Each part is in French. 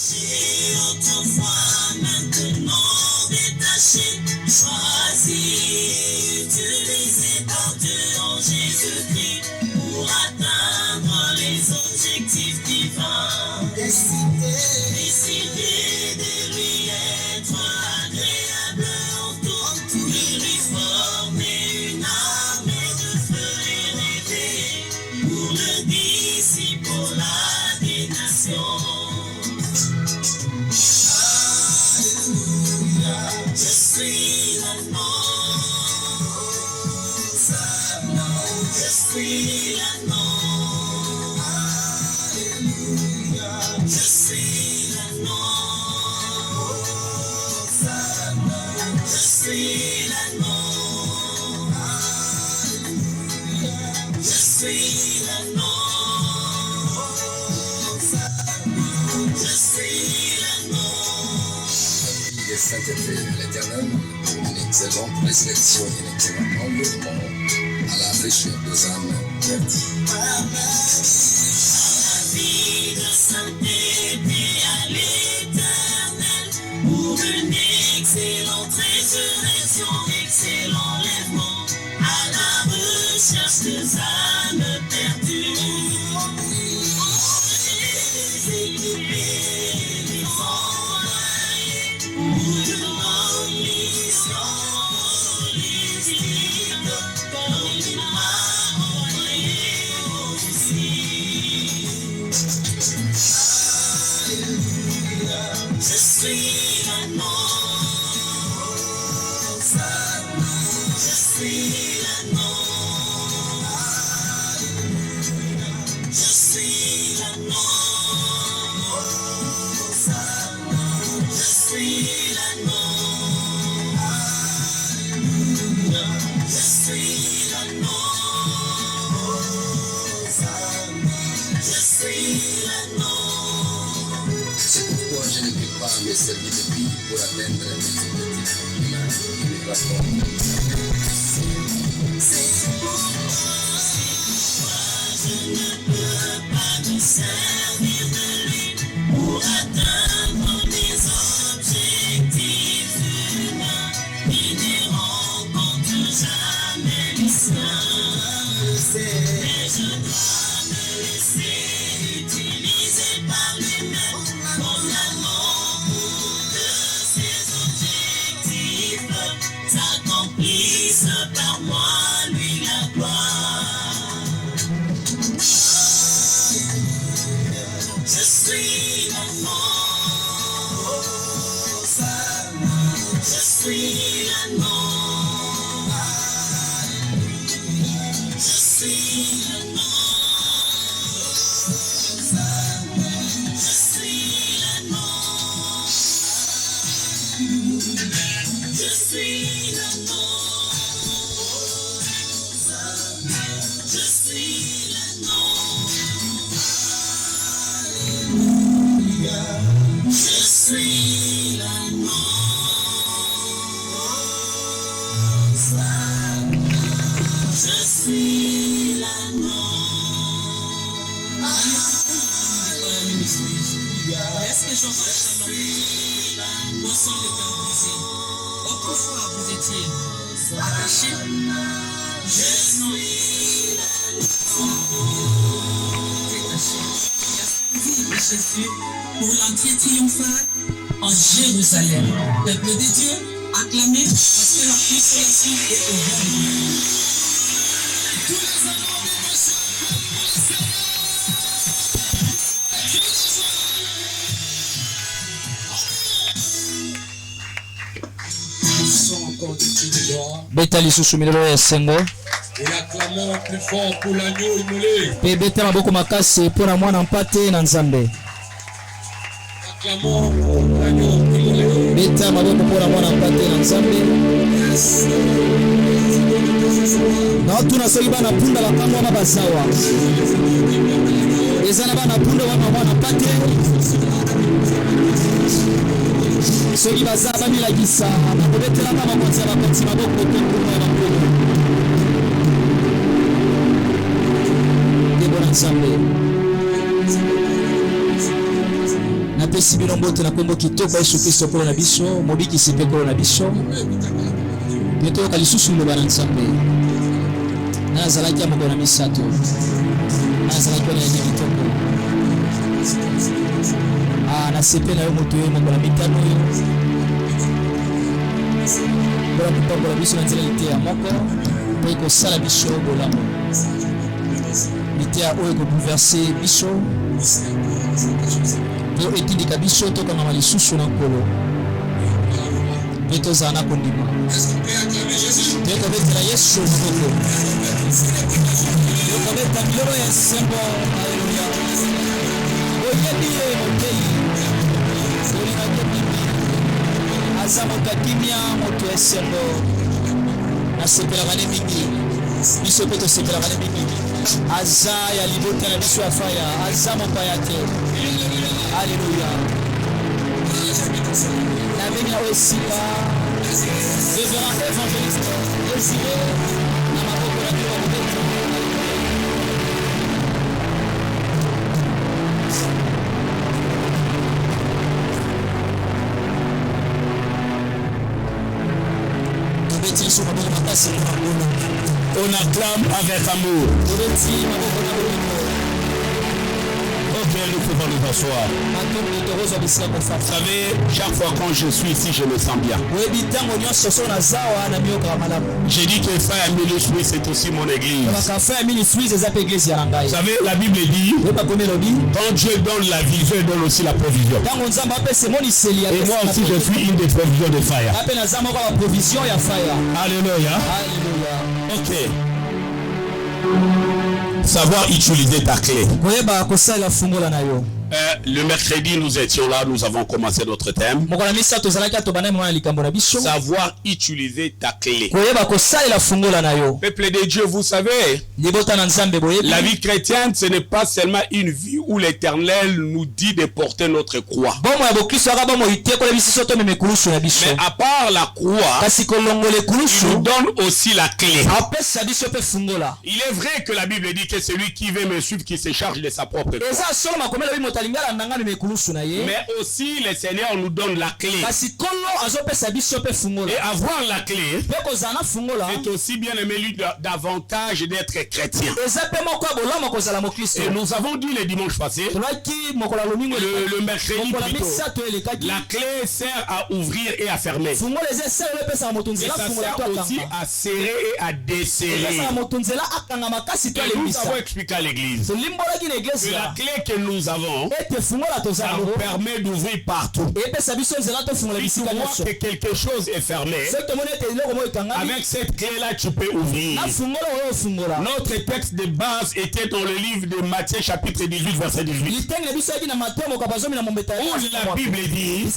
Autrefois, maintenant détaché, choisi, utilisé par Dieu en Jésus-Christ pour atteindre les objectifs divins. Décidé de lui être agréable en tout, de lui former une armée de feu et pour le disciple des nations. Je suis l'agneau, je suis l'agneau, je suis l'agneau, je suis l'agneau, je suis l'agneau, je suis l'agneau. Des saintetés de l'Éternel, une excellente résurrection et un excellent enlèvement à la fraîcheur des âmes perdues. La vie de sainteté à l'Éternel pour une excellente résurrection, excellent enlèvement à la recherche des âmes perdues. Je suis l'agneau, je suis l'agneau, je suis l'agneau, je suis l'agneau, je suis l'agneau, je suis l'agneau. C'est pourquoi je ne peux pas me servir de vie pour atteindre mes objectifs humains et mes rapports. Je ne peux pas me servir de lui pour atteindre mes objectifs humains qui ne rencontrent jamais les siens. Mais je dois me laisser utiliser par lui-même comme l'agneau pour que ses objectifs s'accomplissent par moi, lui la gloire. Je suis l'agneau, je suis l'agneau, je suis l'agneau, je suis l'agneau, je suis l'agneau, je suis l'agneau. Je suis l'agneau, je suis l'agneau. Est-ce que j'entends mon sang est brisé? Autrefois vous étiez attaché. Je suis détaché. Jésus pour l'entrée triomphale en Jérusalem. Peuple de Dieu, acclamez parce que la consolation est au monde. Tous les amours de beta lisusu milelo ya esengo Et acclamons plus fort pour l'agneau immolé. mpe beta maboko makasi mpo na mwana mpate na nzambe. Acclamons pour l'agneau immolé. beta maboko mpo na mwana mpate na nzambe. na otuna soki bana punda bakamwa wana bazawa eza na bana punda wana mwana mpate soki baza bamilakisa bakobetelaka bakonzi ya bakonzi maboko te nkuma ya bakolo ndebo na nzambe napesi topesi bino mbote na kombo kitoko Yesu Kristo kolo na biso mobikisi mpe kolo na biso mpe toyoka lisusu liloba na Nzambe nazalaki ya mokolo na misato nazalaki wana yangi kitoko nasepe na yo moto oyo mokolo na mitano oyo mpona kopambola biso na nzela liteya moko mpo ekosala biso bolamu liteya oyo ekobouverse biso mpo etindika biso tokangama lisusu na nkolo mpe tozala na kondima tokobetela Yesu maboko tokobeta milolo ya nsembo. Alleluya. Oyebi ye motei olingaki mimi aza moto akimia moto ya esengo nasepelaka ne mingi biso mpe tosepelaka ne mingi aza ya libota na biso ya faya aza mopaya te. Alleluya. nabengi na oyo esika révérend évangéliste Désiré na maboko na bino bakobeta. On acclame avec amour. Ok, nous pouvons nous asseoir. Vous savez, chaque fois quand je suis ici, je me sens bien. J'ai dit que Frère Ministry, c'est aussi mon église. Vous savez, la Bible dit, quand Dieu donne la vision, il donne aussi la provision. Et moi aussi, je suis une des provisions de Fire. Alléluia. Ok. Savoir utiliser ta clé. Le mercredi, nous étions là, nous avons commencé notre thème. Savoir utiliser ta clé. Peuple de Dieu, vous savez, la vie chrétienne, ce n'est pas seulement une vie où l'Éternel nous dit de porter notre croix. Mais à part la croix, il nous donne aussi la clé. Il est vrai que la Bible dit que celui qui veut me suivre, qui se charge de sa propre croix. Mais aussi le Seigneur nous donne la clé. Et avoir la clé est aussi bien aimé lui davantage d'être chrétien. Et nous avons dit le dimanche passé, le mercredi plutôt, la clé sert à ouvrir et à fermer. Et ça sert aussi à serrer et à desserrer. Et nous avons expliqué à l'église que la clé que nous avons, ça nous permet d'ouvrir partout. Si tu vois que quelque chose est fermé, avec cette clé-là, tu peux ouvrir. Notre texte de base était dans le livre de Matthieu, chapitre 18, verset 18. Où la Bible dit,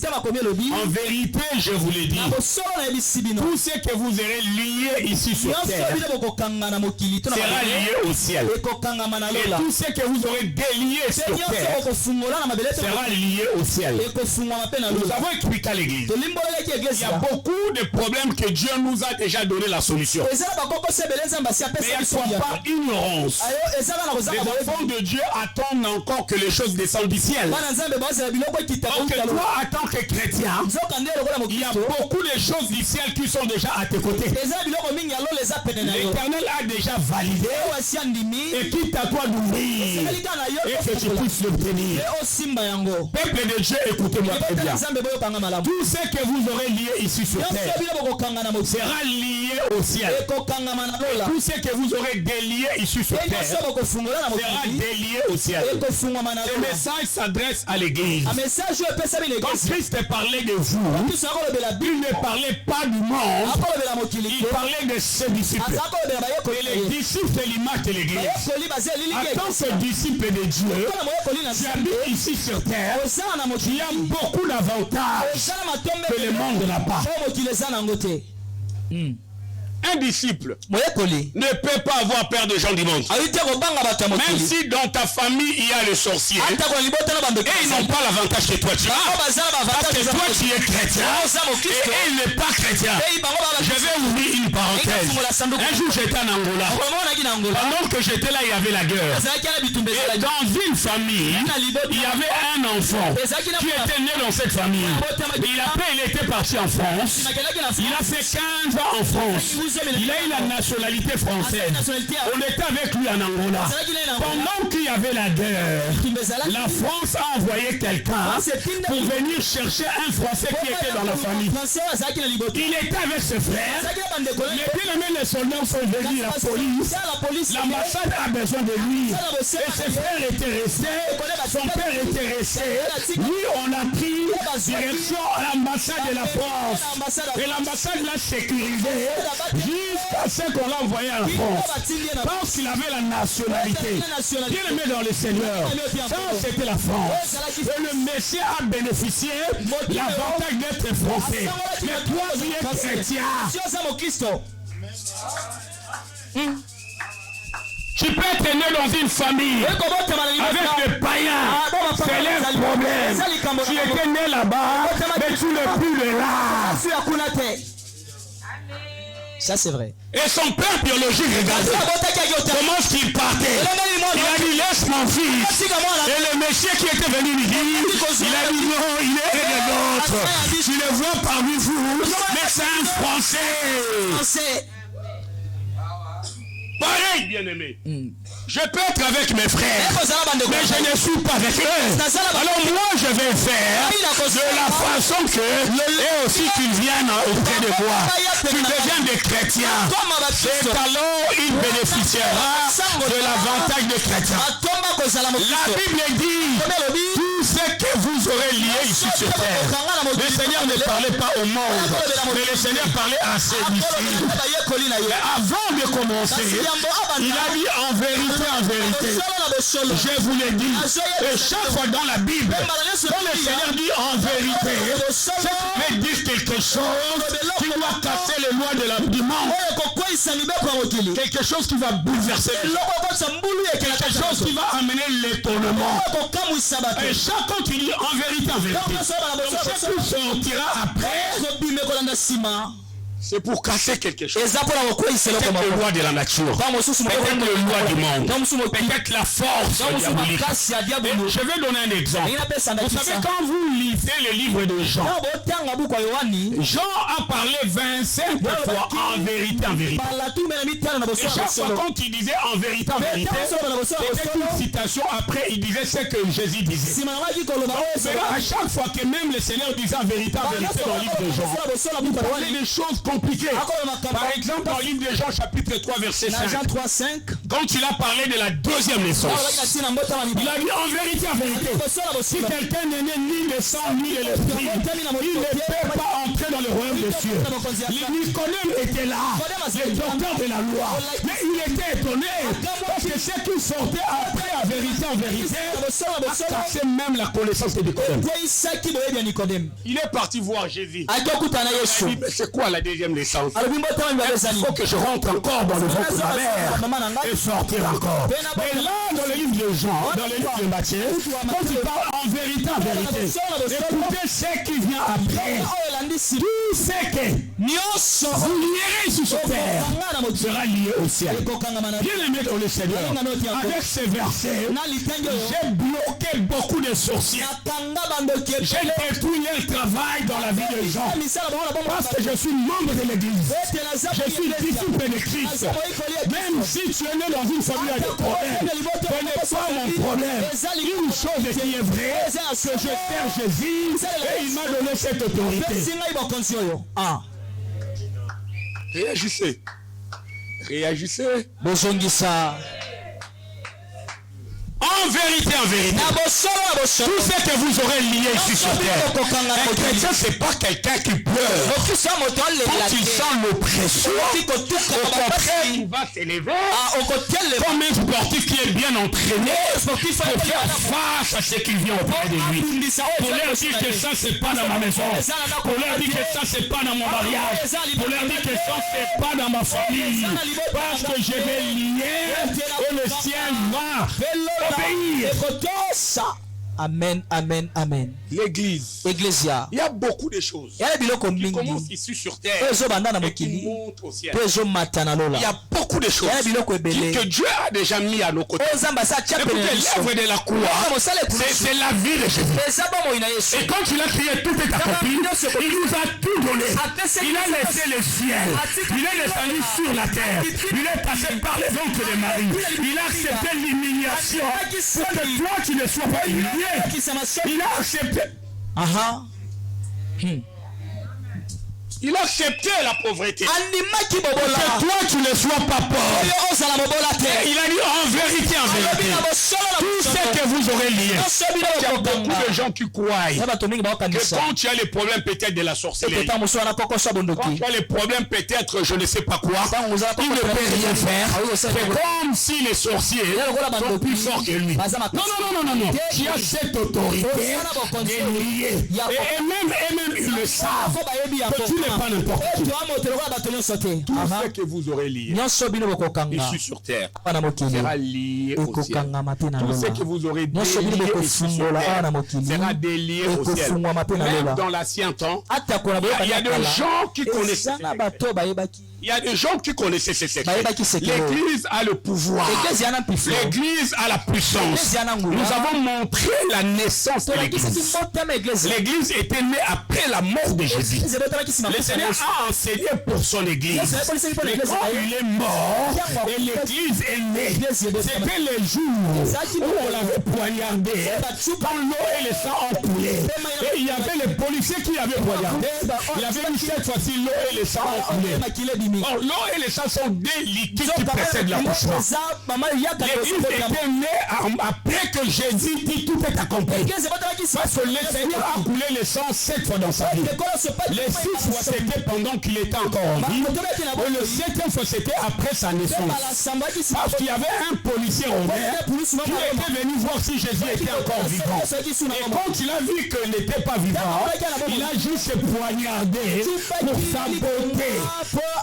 en vérité, je vous le dis, tout ce que vous aurez lié ici sur terre sera lié au ciel. Et tout ce que vous aurez délié sur terre sera lié au ciel. Nous avons expliqué à l'église. Il y a beaucoup de problèmes que Dieu nous a déjà donné la solution. Mais il ne faut pas ignorance. Les enfants de Dieu attendent encore que les choses descendent du ciel. Donc toi, en tant que chrétien, il y a beaucoup de choses du ciel qui sont déjà à tes côtés. L'Éternel a déjà validé et quitte à toi d'ouvrir et que tu puisses l'obtenir. Peuple de Dieu, écoutez-moi très bien. Tout ce que vous aurez lié ici sur terre sera lié au ciel. Tout ce que vous aurez délié ici sur terre sera délié au ciel. Ce message s'adresse à l'église. Quand Christ parlait de vous, il ne parlait pas du monde, il parlait de ses disciples. Et les disciples, c'est l'image de l'église. En tant que disciple de Dieu, tu habites ici sur terre, il y a beaucoup d'avantages que le monde n'a pas. Un disciple ne peut pas avoir peur des gens du monde. Même si dans ta famille il y a le sorcier, et ils n'ont pas l'avantage que toi tu as. Parce que toi tu es chrétien et il n'est pas chrétien. Je vais ouvrir une parenthèse. Un jour j'étais en Angola. Pendant que j'étais là, il y avait la guerre. Et dans une famille, il y avait un enfant qui était né dans cette famille. Et après il était parti en France. Il a fait 15 ans en France. Il a eu la nationalité française. On était avec lui en Angola. Pendant qu'il y avait la guerre, la France a envoyé quelqu'un pour venir chercher un Français qui était dans la famille. Il était avec ses frères. Les bien-aimés, les soldats sont venus, la police. L'ambassade a besoin de lui. Et ses frères étaient restés. Son père était resté. Lui, on a pris direction à l'ambassade de la France. Et l'ambassade l'a sécurisé jusqu'à ce qu'on l'a envoyé à la France. Parce qu'il avait la nationalité. Bien aimé dans le Seigneur. Ça, c'était la France. Et le Messie a bénéficié de l'avantage d'être français. Mais toi, tu es chrétien. Tu peux être né dans une famille avec des païens. C'est leur problème. Tu étais né là-bas, mais tu n'es plus de là. Ça c'est vrai. Et son père biologique, regardez comment est-ce qu'il partait. Il a dit laisse mon fils. Et le monsieur qui était venu lui dire, il a dit non, il est un des nôtres. Tu le vois parmi vous, mais c'est un Français. Pareil, bien-aimé. Je peux être avec mes frères, mais je ne suis pas avec eux. Alors moi, je vais faire de la façon que, et aussi qu'ils viennent auprès de moi. Tu deviens des chrétiens. Et alors, il bénéficiera de l'avantage des chrétiens. La Bible dit, tout ce que vous aurez lié ici sur terre. Le Seigneur ne parlait pas au monde, mais le Seigneur parlait à ses disciples. Mais avant de commencer, il a dit en vérité, je vous l'ai dit. Et chaque fois dans la Bible, quand le Seigneur dit en vérité, ça veut dire quelque chose qui doit casser les lois du monde. Quelque chose qui va bouleverser les gens. Quelque chose qui va amener l'étonnement. Et chaque fois tu dis en vérité, ce qui sortira après, c'est pour casser quelque chose. Peut-être le loi de la nature. Peut-être le loi du monde. Peut-être la force diabolique. Je vais donner un exemple. Vous savez, quand vous lisez le livre de Jean, Jean a parlé 25 fois en vérité, en vérité. Et chaque fois quand il disait en vérité, c'était une citation. Après, il disait ce que Jésus disait. Donc, à chaque fois que même le Seigneur disait en vérité dans le livre de Jean, il parlait des choses compliqué. Par exemple, dans le livre de Jean, chapitre 3, verset 5, quand il a parlé de la deuxième naissance, il a dit en vérité, si quelqu'un n'est né ni de sang ni de l'esprit, il ne peut pas entrer dans le royaume des cieux. Nicodème était là, le docteur de la loi, mais il était étonné parce que ce qui sortait après en vérité, a cassé même la connaissance de Nicodème. Il est parti voir Jésus. C'est quoi la deuxième naissance? Il faut que je rentre encore dans le ventre de ma mère et sortir encore. Mais là, dans le livre de Jean, dans le livre de Matthieu, quand il parle en vérité, écoutez ce qui vient après. Tout ce que vous lierez sur cette terre sera lié au ciel. Bien aimé dans le Seigneur, avec ces versets, j'ai bloqué beaucoup de sorciers. J'ai détruit leur travail dans la vie des gens. Parce que je suis membre de l'église. Je suis disciple de Christ. Même si tu es né dans une famille avec des problèmes, ce n'est pas mon problème. Une chose qui est vraie, c'est que je sers Jésus et il m'a donné cette autorité. Réagissez. Réagissez. En en vérité, tout ce que vous aurez lié ici sur terre. Un chrétien, c'est pas quelqu'un qui pleure quand il sent l'oppression. Au contraire, il va s'élever comme un sportif qui est bien entraîné pour faire face à ce qui vient auprès de lui. Pour leur dire que ça, c'est pas dans ma maison. Pour leur dire que ça, c'est pas dans mon mariage. Pour leur dire que ça, c'est pas dans ma famille. Parce que je vais lier et le ciel va obéir. Amen, amen, amen. L'église. Ecclesia. Il y a beaucoup de choses qui commencent ici sur terre et qui montent au ciel. Il y a beaucoup de choses que Dieu a déjà mis à nos côtés. Écoutez, l'œuvre de la croix, c'est la vie de Jésus. Et quand il a crié tout est accompli, il nous a tout donné. Il a laissé le ciel. Il est descendu sur la terre. Il est passé par les ventres de Marie. Il a accepté l'humiliation pour que toi tu ne sois pas humilié. Il a accepté. Il a accepté la pauvreté. Que toi tu ne sois pas pauvre. Et il a dit en vérité, tout ce que vous aurez lié. Il y a beaucoup de gens qui croient que quand tu as les problèmes peut-être de la sorcellerie, quand tu as les problèmes peut-être je ne sais pas quoi, il ne peut rien faire. C'est comme si les sorciers sont plus forts que lui. Non. Tu as cette autorité de lier. Et même ils le savent. Que tu n'es pas n'importe qui. Tout ce que vous aurez lié ici sur terre sera lié au ciel. Tout ce que vous aurez délié ici sur terre sera délié au ciel. Même dans l'ancien temps, il y a des gens qui connaissaient. Il y a des gens qui connaissaient ces secrets. L'église a le pouvoir. L'église a la puissance. Nous avons montré la naissance de l'église. L'église était née après la mort de Jésus. Le Seigneur a enseigné pour son église. Mais quand il est mort et l'église est née, c'était les jours où on l'avait poignardé. Quand l'eau et le sang ont coulé. Et il y avait les policiers qui avaient poignardé. Il avait dit cette fois-ci l'eau et le sang ont coulé. Or, l'eau et le sang sont des liquides qui précèdent l'accouchement. L'église était née après que Jésus dit tout est accompli. Parce que le Seigneur a coulé le sang 7 fois dans sa vie. Les 6 fois c'était pendant qu'il était encore en vie. Et le 7e fois c'était après sa naissance. Parce qu'il y avait un policier romain qui était venu voir si Jésus était encore vivant. Et quand il a vu qu'il n'était pas vivant, il a juste poignardé pour saboter.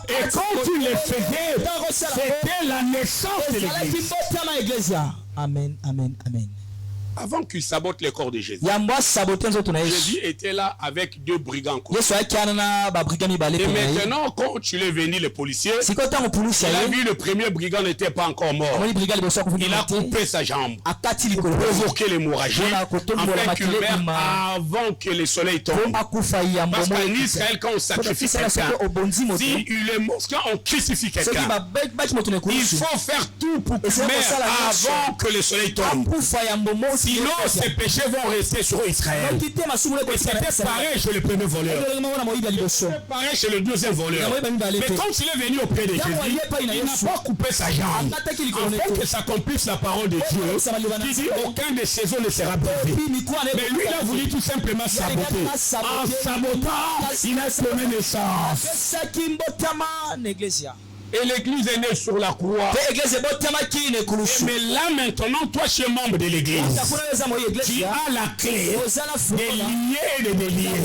Et quand tu le faisais, c'était la naissance de l'église. Amen, amen, amen. Avant qu'il sabote le corps de Jésus, Jésus était là avec 2 brigands. Et maintenant, quand tu l'es venu, le policier, il a vu le premier brigand n'était pas encore mort. Il a coupé sa jambe pour provoquer l'hémorragie afin qu'il meure avant que le soleil tombe. Parce qu'en Israël, quand on sacrifie quelqu'un, si il est mort, quand on crucifie quelqu'un, il faut faire tout pour qu'il meure avant que le soleil tombe. Sinon, ces péchés vont rester sur Israël. Et c'était pareil chez le premier voleur. C'était pareil chez le deuxième voleur. Mais quand il est venu auprès de Jésus, il n'a pas coupé sa jambe. Afin que s'accomplisse la parole de Dieu, qui dit aucun de ses os ne sera brisé. Mais lui, il a voulu tout simplement saboter. En sabotant, il a donné naissance. Et l'église est née sur la croix. Mais là maintenant, toi tu es membre de l'église. Tu as la clé des liés et des déliés. Et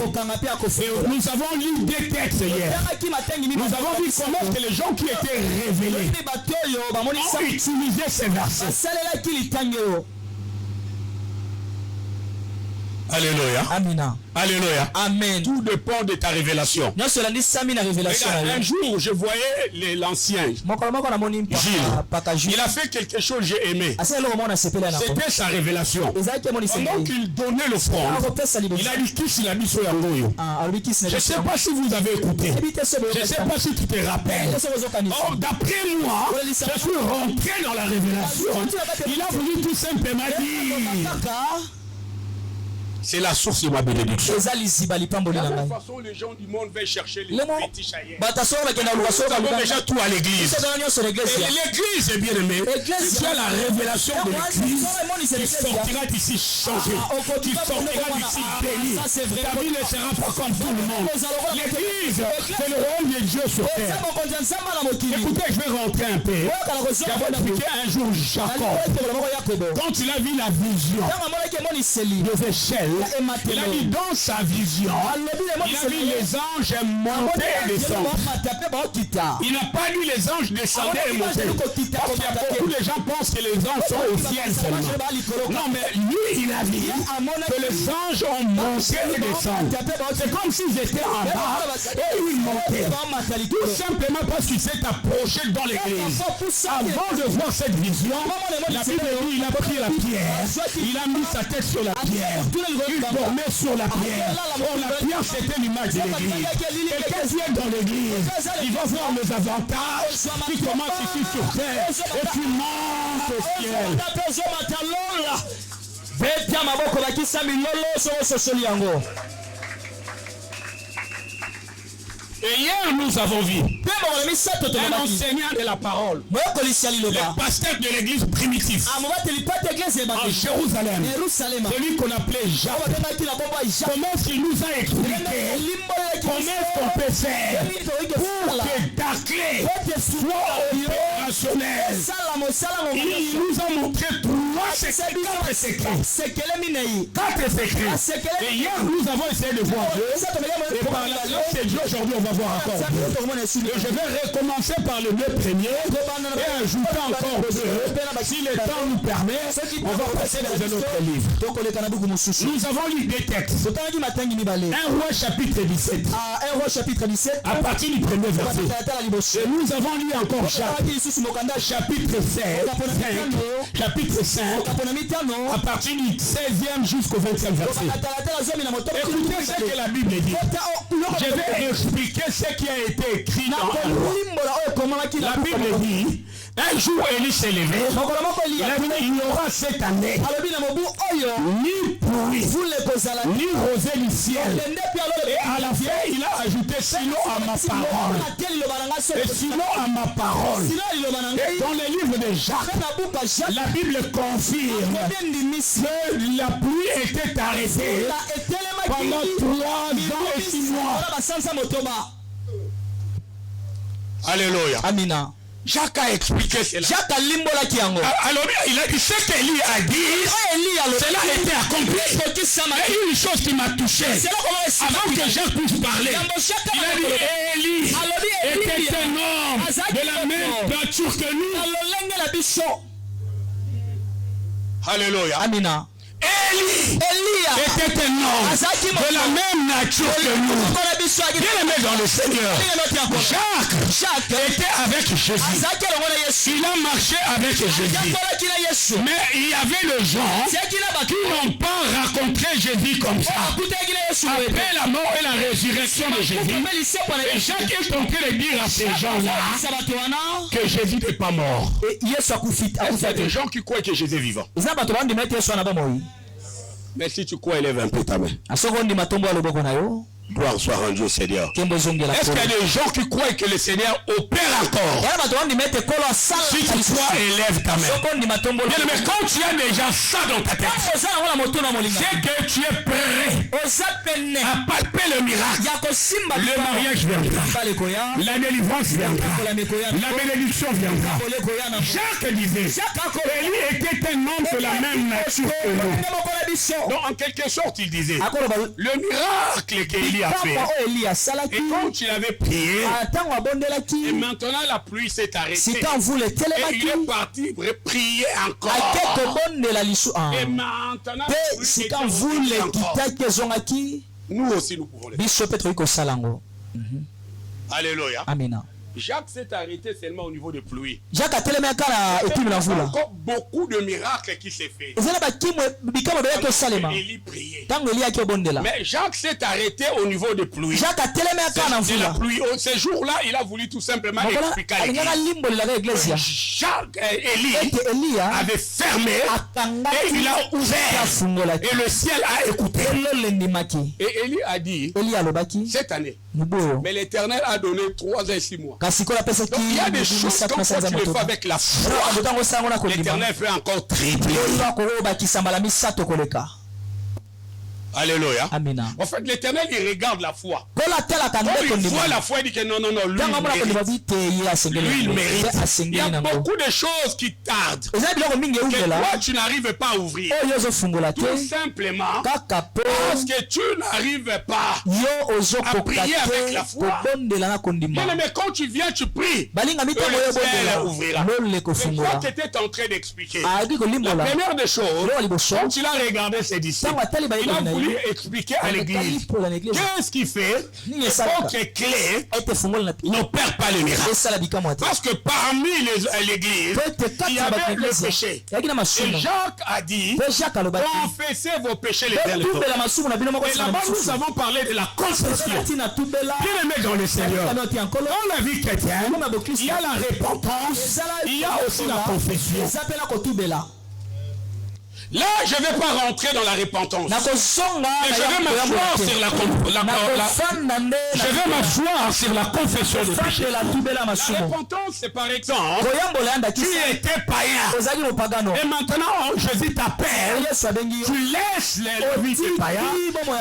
nous avons lu 2 textes hier. Nous avons vu comment que les gens qui étaient révélés ont utilisé ces versets. Alléluia. Amina. Alléluia. Amen. Tout dépend de ta révélation. Regarde, un jour, je voyais l'ancien Gilles. Il a fait quelque chose que j'ai aimé. C'était sa révélation. Pendant qu'il donnait l'offrande, il a dit qui l'a dit sur Yangoyo. Je ne sais pas si vous avez écouté. Je ne sais pas si tu te rappelles. Or, d'après moi, je suis rentré dans la révélation. Il a voulu tout simplement dire C'est la source de ma bénédiction. eza liziba lipamboli De na toute ngai façon, les gens du monde veulent chercher les lemo fétiches ailleurs. batasoka bakenda luka Nous soka avons luka déjà tout à l'église. tozala nyonso na Et eglise l'église est bien aimée. Église, Si tu as la révélation de l'église, tu l'église. sortiras d'ici changé. Tu sortiras d'ici béni. Ça, c'est vrai. Ta vie ne sera pas comme tout le monde. L'église, c'est le royaume de Dieu sur terre. Écoutez, je vais rentrer un peu. J'avais expliqué un jour Jacob. Quand il a vu la vision des échelles, il a dit dans sa vision, il a vu les anges monter et descendre. Il n'a pas lu les anges descendre et monter. Parce qu'il y a beaucoup de gens pensent que les anges sont au ciel seulement. Non, mais lui, il a vu que les anges ont monté et descendu. C'est comme s'ils étaient en bas et ils montaient. Tout simplement parce qu'il s'est approché dans l'église. Avant de voir cette vision, la Bible dit il a pris la pierre, il a mis sa tête sur la pierre, il dormait sur la pierre. Oh, la pierre c'était l'image de l'église. Quelqu'un vient dans l'église, il va voir les avantages qui commencent ici sur terre et qui montent au ciel. betia maboko bakisa milolo soko sosoli yango. Et hier nous avons vu un enseignant de la parole, le pasteur de l'église primitive en Jérusalem, celui qu'on appelait Jacques. Comment il nous a expliqué comment on peut faire pour que ta clé soit opérationnelle. Il nous a montré quatre secrets. Et hier nous avons essayé de voir deux. Et par la grâce de Dieu aujourd'hui on va voir encore deux. Je vais recommencer par les deux premiers et ajouter encore deux. Si le temps nous permet, on va passer dans un autre livre. Nous avons lu des textes. 1 Roi chapitre 17. À partir du premier verset. Et nous avons lu encore chapitre 16. Chapitre 5. À partir du 16e jusqu'au 20e verset. Écoutez ce que la Bible dit. Je vais expliquer ce qui a été écrit dans la Bible dit. Un jour, Élie s'est levé. Il a dit il y aura cette année ni pluie, ni rosée du ciel. Et à la fin, il a ajouté sinon à ma parole. Et sinon à ma parole. Et dans le livre de Jacques, la Bible confirme que la pluie était arrêtée pendant 3 ans et 6 mois. Alléluia. Amina. Jacques a expliqué cela. Alors il a dit ce qu'Élie a dit, cela a été accompli. Et une chose qui m'a touché, avant que Jacques puisse parler, il a dit Élie était un homme de la même nature que nous. Alléluia. Amina. Élie était un homme de la même nature que nous. Bien aimé dans le Seigneur, Jacques était avec Jésus. Il a marché avec Jésus. Mais il y avait les gens qui n'ont pas rencontré Jésus comme ça. Après la mort et la résurrection de Jésus, et Jacques est en train de dire à ces gens-là que Jésus n'est pas mort. Il y a des gens qui croient que Jésus est vivant. Mais si tu crois, élève un peu ta main. Gloire soit rendue au Seigneur. Est-ce qu'il y a des gens qui croient que le Seigneur opère encore? Si tu crois, élève ta main. Mais quand tu as déjà ça dans ta tête, c'est que tu es prêt à palper le miracle. Le mariage viendra. La délivrance viendra. La bénédiction viendra. Jacques disait, Élie était un homme de la même nature que nous. Donc en quelque sorte, il disait, le miracle qu'Élie a fait. Et quand il avait prié, et maintenant la pluie s'est arrêtée. Et il est parti pour prier encore. Et maintenant la pluie s'est arrêtée. Nous aussi nous pouvons le faire. Alléluia. Amina. Jacques s'est arrêté seulement au niveau de pluie. Jacques atelemaka na etume na Il y a mvula. encore beaucoup de miracles qui s'est fait. Ezala bakimwe bikamo bele ko salema. Élie priait. Tango Elia ki obondela. Mais Jacques s'est arrêté au niveau de pluie. Jacques atelemaka na C'est la mvula. pluie. Ce jour-là, il a voulu tout simplement Mokola expliquer à alingaka l'église. limbolela ka iglesia. Élie Ete Elia avait fermé akanga et il a ouvert. fungola. Et le ciel a écouté. Elolendimaki. Et Élie a dit, Elia alobaki cette année, muboyo. mais l'Éternel a donné 3 ans et 6 mois. Kasi kola pesa ki. Donc il y a des choses comme quand tu le fais avec la foi, Botango sango na kodima. l'Éternel fait encore tripler. Lelo ko bakisa mbala misato koleka. Alléluia. Amina. En fait, l'Éternel, il regarde la foi. Kola tela Quand kande il voit kondima. la foi, il dit que non, non, non, lui, Tango mona il kodima mérite. bite ye asengeli. Lui, il mérite. Il y Asengeli a nango. beaucoup de choses qui tardent. Eza biloko mingi Que eungela. toi, tu n'arrives pas à ouvrir. Oyo ozofungola te. Tout simplement Kaka po. parce que tu n'arrives pas. Yo ozokoka prier avec la te foi. kobondela na kondima. Bien, mais quand tu viens, tu pries. Balinga mitongo yo Le ciel ouvrira. bondela. Lole C'est kofungola. toi qui étais en train d'expliquer. Ayaki La kolimbola. première des choses, Lelo liboso. quand il a regardé ses disciples, Tango atali il bayeli a na voulu ye. expliquer à l'église. l'église. Qu'est-ce qu'il fait? Nini Il esalaka? faut que clé Ete fungola na ne perd pas le miracle. esala bikamwa te. Parce que parmi l'église, Po ete il kati y na avait bato le eglise. péché. Yaki na Et masumu. Jacques a dit, Po Jacques alobaki. confessez vos péchés les uns les autres. Tubela masumu na bino moko Et tina là-bas, nous masumu. avons parlé de la confession. Tina tubela. Bien aimé dans le Seigneur, Kano ti ankolo. dans la vie chrétienne, Kama bokristo. il y a la repentance, il y a aussi la confession. Ezapela kotubela. Là, je ne vais pas rentrer dans la repentance. Nakozonga Mais je vais m'asseoir sur je vais m'asseoir sur la confession de péché. la tubela La masumu. repentance, c'est par exemple, Koyambola yanda tu kisa. étais païen. Ozali mopagano. Et maintenant, Jésus t'appelle. Yesu abengi yo. Tu laisses les vies de païens,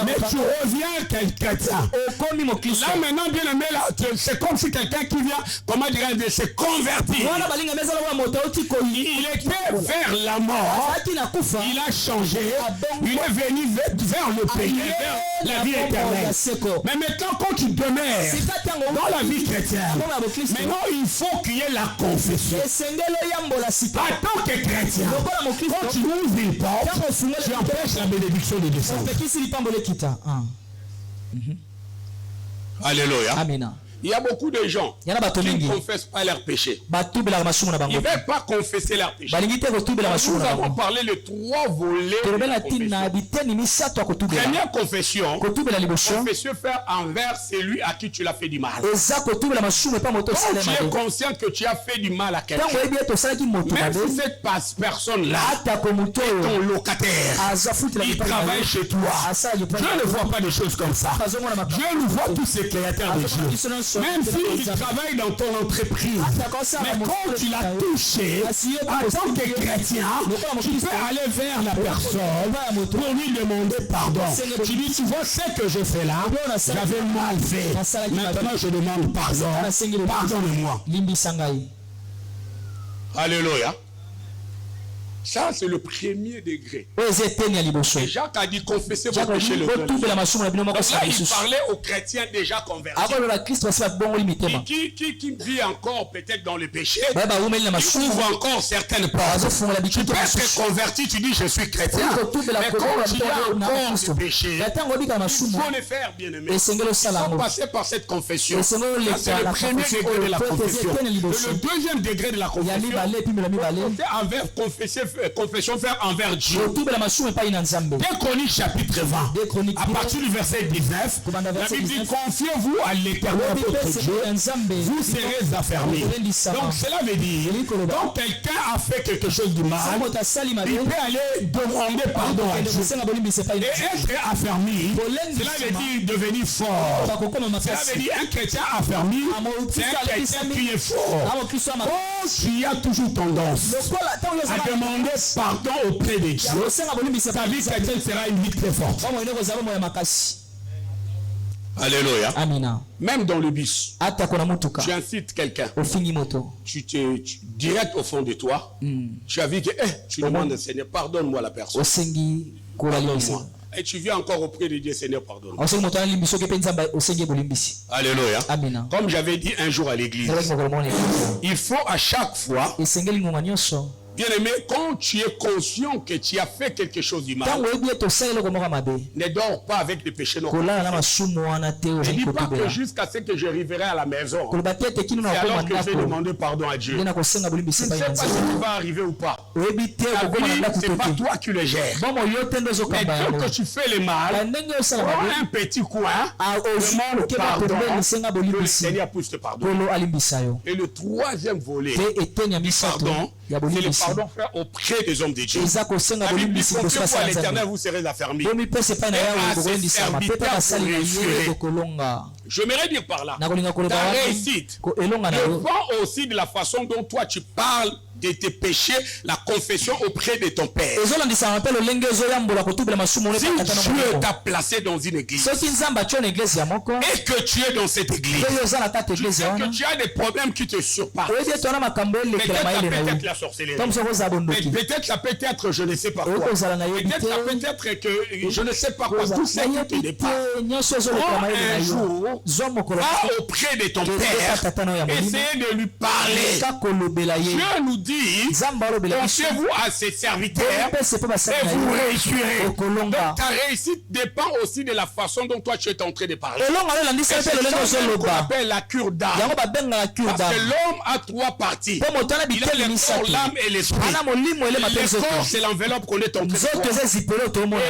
mais tu reviens chrétien. Okomi mokristo. Là, maintenant, bien aimé, là, c'est comme si quelqu'un qui vient, comment dirais-je, se convertir. Wana balinga mezala wa moto oti ko Il était vers la mort. Ati na kufa. Il a changé. Il est venu vers le pays, vers la vie éternelle. Mais maintenant, quand tu demeures dans la vie chrétienne, maintenant, il faut qu'il y ait la confession. En tant que chrétien, quand tu ouvres une porte, tu empêches la bénédiction de descendre. Alléluia. Amina. Il y a beaucoup de gens Yana bato qui mingi. ne confessent pas leurs péchés. Batubela masumu na Ils bango. ne veulent pas confesser leurs péchés. Balingi te kotubela masumu Nous na avons bango. parlé de 3 volets de Tolobela la tina confession. biteni misato akotubela. Première confession, Kotubela liboso. confession faire envers celui à qui tu l'as fait du mal. Eza kotubela masumu pa moto Quand tu salema. es conscient que tu as fait du mal à quelqu'un, Tango ebi eto salaki moto même mabe. si cette personne-là, Ata ko moto ton locataire, aza futela il travaille chez toi, Asa yo je ne vois pas des choses comme ça. Azongo na makamba. Je ne vois tous ces créateurs de Dieu. Même s'il travaille dans ton entreprise, mais quand tu l'as touché, en tant que chrétien, tu peux aller vers la personne pour lui demander pardon. Tu dis, tu vois ce que je fais là, j'avais mal fait. Maintenant, je demande pardon. Pardonne-moi. Limbi sangai. Alléluia. Ça, c'est le premier degré. Oze eteni ya liboso. Et Jacques a dit, confessez vos Jacques péchés le ko tubela masumu na bino moko Donc là, il salama. parlait aux chrétiens déjà convertis. Ako la Christ wasi ba bongo limitema. Qui vit encore peut-être dans le péché, Ba ba umeli na qui masumu. ouvre encore certaines portes. Azo funga la Tu bikiki peux masumu. être converti, tu dis je suis chrétien. Ko tubela Mais ko quand tu as na encore Kristo. du péché, Ya tango bika il masumu. faut le faire, bien aimé. Esengelo Il faut salango. passer par cette confession. Ça, Esengelo c'est le la premier confession. degré de la Ko confession. tezekene Et liboso. le deuxième degré de la Ya confession, mibale pimela mibale. c'est confession faire envers Dieu. Ko tubela masumu pa ina nzambe. 2 Chroniques chapitre 20. Deux Chroniques À partir du verset 19, Kubanda la verset Bible dit 19. confiez-vous à l'Éternel Lobi votre pese Dieu, ya nzambe. vous serez affermis. Donc cela veut dire, quand quelqu'un a fait quelque chose de mal, Sako ta sali mabe. il peut aller demander pardon à Dieu. Senga bolimbi se pa Et ina. être affermi, cela veut dire devenir fort. Ba kokoma Cela makasi. veut dire un chrétien affermi, c'est un chrétien qui est fort. Amo Kristo ama. Quand tu as toujours tendance Lokola tango yo à sala. demander pardon auprès de Dieu, Senga bolimbi se pa ta vie chrétienne sera une vie très forte. Ba mo ine ko zaba mo ya makasi. Alléluia. Amina. Même dans le bus, Ata kona mutuka. tu incites quelqu'un. Ofingi moto. Direct au fond de toi, tu as vu que tu demandes au Seigneur, pardonne-moi la personne. Osengi kola limbisa. Pardonne-moi. Et tu viens encore auprès de Dieu, Seigneur, pardonne-moi. Osengi moto ana limbiso ke pe nzamba osengi bolimbisi. Alléluia. Amina. Comme j'avais dit un jour à l'église, Zalaki mokolo mona. il faut à chaque fois Esengeli ngonga nyonso. Bien-aimé, quand tu es conscient que tu as fait quelque chose du mal, ne dors pas avec des péchés non. Ne dis pas que jusqu'à ce que je arriverai à la maison, c'est alors que je vais demander pardon à Dieu. Je ne sais pas si tu vas arriver ou pas. Ta vie, c'est pas toi qui le gères. Mais dès que tu fais le mal, prends un petit coin, demande pardon, que le Seigneur puisse te pardonner. Et le troisième volet, pardon, c'est le pardon fait auprès des hommes de Dieu. La Bible dit, confiez-vous à l'Éternel, vous serez affermis. Et à ses serviteurs pour réussir. J'aimerais dire par là, ta réussite dépend aussi de la façon dont toi tu parles de tes péchés, la confession auprès de ton Père. Si Dieu t'a placé dans une église et que tu es dans cette église, tu sais que tu as des problèmes qui te surpassent. Peut-être la sorcellerie, peut-être ça peut être je ne sais pas quoi, peut-être ça peut être que je ne sais pas quoi, tout ça qui te dépasse. Un jour, va auprès de ton Père, essaye de lui parler. Dieu nous dit, confiez-vous à ses serviteurs et vous réussirez. Donc ta réussite dépend aussi de la façon dont toi tu es en train de parler. C'est ce qu'on appelle la cure d'âme. Parce que l'homme a trois parties. Il a le corps, l'âme et l'esprit. Le corps, c'est l'enveloppe qu'on est en train de voir.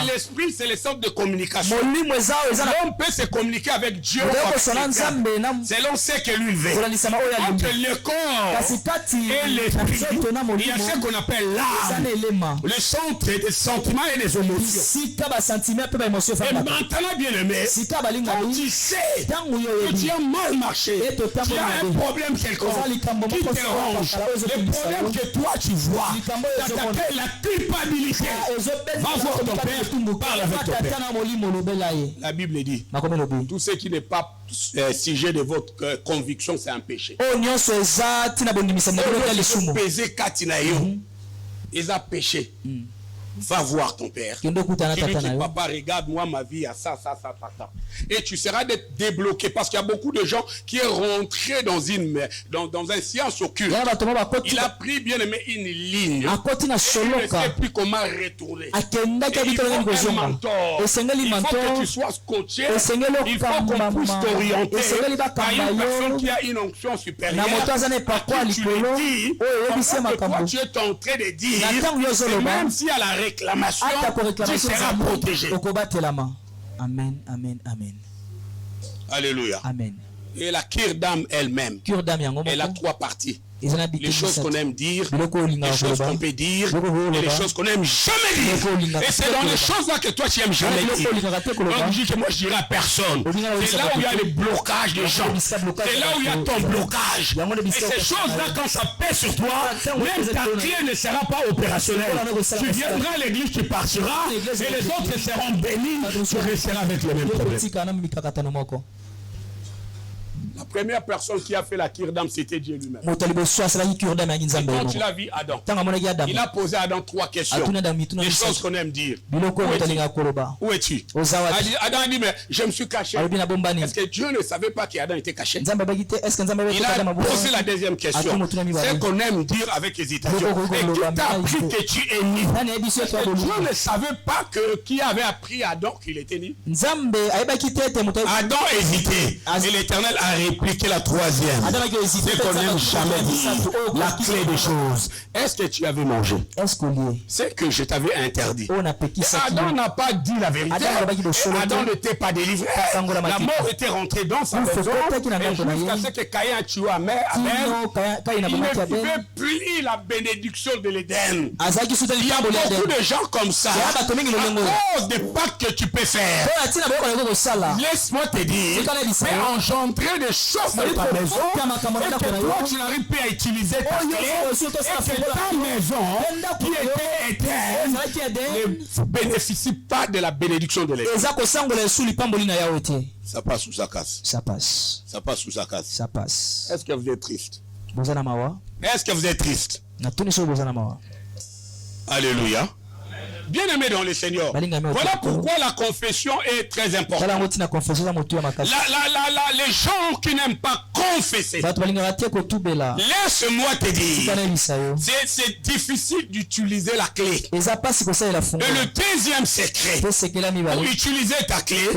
Et l'esprit, c'est les sortes de communication. L'homme peut se communiquer avec Dieu selon ce que lui veut. Entre le corps et l'esprit, il y a ce qu'on appelle l'âme, le centre des sentiments et des émotions. Et maintenant, bien aimé, quand tu sais que tu as mal marché, tu as un problème quelconque qui te ronge, le problème que toi tu vois, ça s'appelle la culpabilité. Va voir ton Père, parle avec ton Père. La Bible dit, tout ce qui n'est pas sujet de votre conviction, c'est un péché. Peser katina yo, ils ont péché. Va voir ton père. Qui dit que papa, regarde-moi ma vie à ça. Et tu seras débloqué parce qu'il y a beaucoup de gens qui sont rentrés dans un science occulte. Il a pris bien aimé une ligne. Il ne sait plus comment retourner. Il faut un mentor. Il faut que tu sois scotché. Il faut qu'on puisse t'orienter par une personne qui a une onction supérieure. Tu le dis, que toi tu es en train de dire, et même si à la réclamation, tu seras protégé. Amen, amen, amen. Alléluia. Amen. Et la cure d'âme elle-même, elle a trois parties. Les choses qu'on aime dire, les choses qu'on peut dire, et les choses qu'on aime jamais dire. Et c'est dans les choses-là que toi tu aimes jamais dire. On dit que moi je dirais à personne. C'est là où il y a le blocage des gens. C'est là où il y a ton blocage. Et ces choses-là, quand ça pèse sur toi, même ta prière ne sera pas opérationnelle. Tu viendras à l'église, tu partiras, et les autres seront bénis, tu resteras avec le même problème. La première personne qui a fait la cure d'âme, c'était Dieu lui-même. Quand il a vu Adam, il a posé à Adam trois questions. Les choses qu'on aime dire. Où es-tu? Adam a dit, mais je me suis caché. Est-ce que Dieu ne savait pas qu'Adam était caché? Il a posé la deuxième question. C'est qu'on aime dire avec hésitation. Et qui t'a appris que tu es né? Est-ce que Dieu ne savait pas qui avait appris à Adam qu'il était né? Adam hésitait. Et l'Éternel a répliqué la troisième. C'est qu'on n'aime jamais dire. La clé des choses. Est-ce que tu avais mangé? C'est que je t'avais interdit. Adam n'a pas dit la vérité. Adam n'était pas délivré. La mort était rentrée dans sa maison. Et jusqu'à ce que Caïn a tué Abel, il ne pouvait plus la bénédiction de l'Éden. Il y a beaucoup de gens comme ça. À cause des pactes que tu peux faire. Laisse-moi te dire, c'est engendrer des choses dans ta maison et que toi tu n'arrives plus à utiliser ta clé et que ta maison qui était éteinte ne bénéficie pas de la bénédiction de l'Église. Ça passe ou ça casse? Ça passe. Ça passe ou ça casse? Ça passe. Est-ce que vous êtes triste? Est-ce que vous êtes triste? Alléluia. Bien-aimés dans le Seigneur, voilà pourquoi la confession est très importante. Les gens qui n'aiment pas confesser, laisse-moi te dire, c'est difficile d'utiliser la clé. Et le deuxième secret pour utiliser ta clé,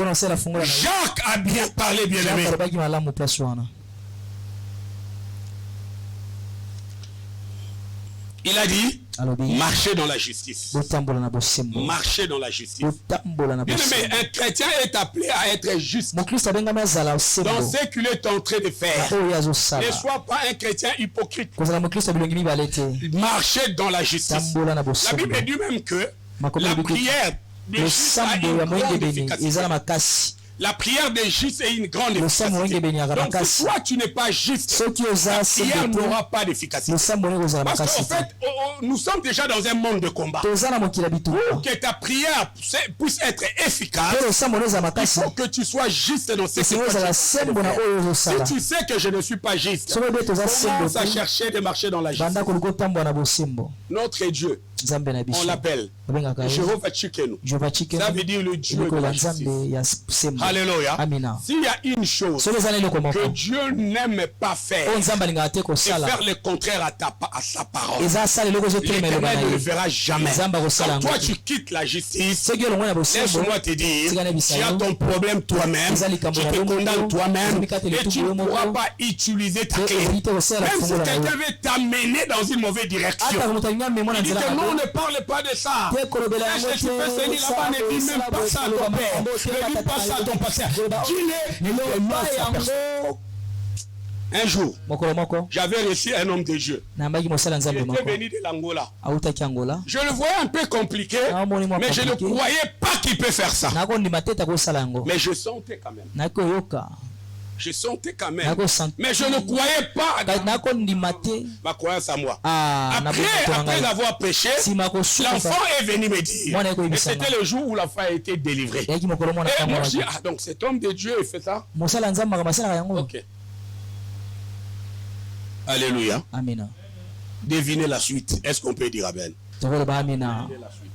Jacques a bien parlé, bien-aimé. Il a dit, marchez dans la justice. Marchez dans la justice. Bien-aimé, un chrétien est appelé à être juste dans ce qu'il est en train de faire. Ne sois pas un chrétien hypocrite. Marchez dans la justice. La Bible dit même que la prière de juste a une grande efficacité. La prière des justes est une grande efficacité. Donc, si toi tu n'es pas juste, la prière n'aura pas d'efficacité. Parce qu'en fait, nous sommes déjà dans un monde de combat. Pour que ta prière puisse être efficace, il faut que tu sois juste dans ce que tu fais. Si tu sais que je ne suis pas juste, commence à chercher de marcher dans la justice. Notre Dieu, on l'appelle Jéhovah Tchikenu. Ça veut dire le Dieu de la justice. Alléluia. S'il y a une chose que Dieu n'aime pas faire, c'est faire le contraire à sa parole. L'Éternel ne le fera jamais. Quand toi tu quittes la justice, laisse-moi te dire, tu as ton problème toi-même, tu te condamnes toi-même et tu ne pourras pas utiliser ta clé. Même si quelqu'un veut t'amener dans une mauvaise direction, il dit que non, ne parle pas de ça. Est-ce que tu peux saigner là-bas, ne dis même pas ça à ton père, ne dis pas ça à ton pasteur. Un jour, j'avais reçu un homme de Dieu. Il était venu de l'Angola. Je le voyais un peu compliqué, mais je ne croyais pas qu'il peut faire ça. Mais je sentais quand même. Je sentais quand même. Mais je ne croyais pas ma croyance à moi. Après avoir péché, l'enfant est venu me dire. Et c'était le jour où l'enfant a été délivré. Et moi je dis, ah donc cet homme de Dieu il fait ça. Ok. Alléluia. Amen. Devinez la suite. Est-ce qu'on peut dire Amen? Devinez la suite.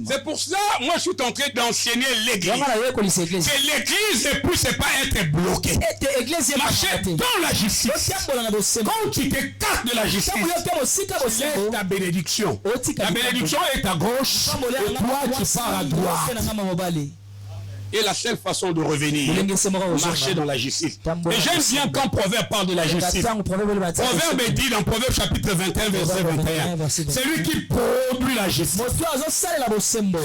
C'est pour ça, moi je suis en train d'enseigner l'église. Que l'église ne puisse pas être bloquée. Marcher dans la justice. Quand tu t'écartes de la justice, c'est ta bénédiction. La bénédiction est à gauche et toi tu pars à droite. Et la seule façon de revenir, marcher dans la justice. Et j'aime bien quand Proverbe parle de la justice. Proverbe dit dans Proverbe chapitre 21, verset 21, c'est lui qui produit la justice.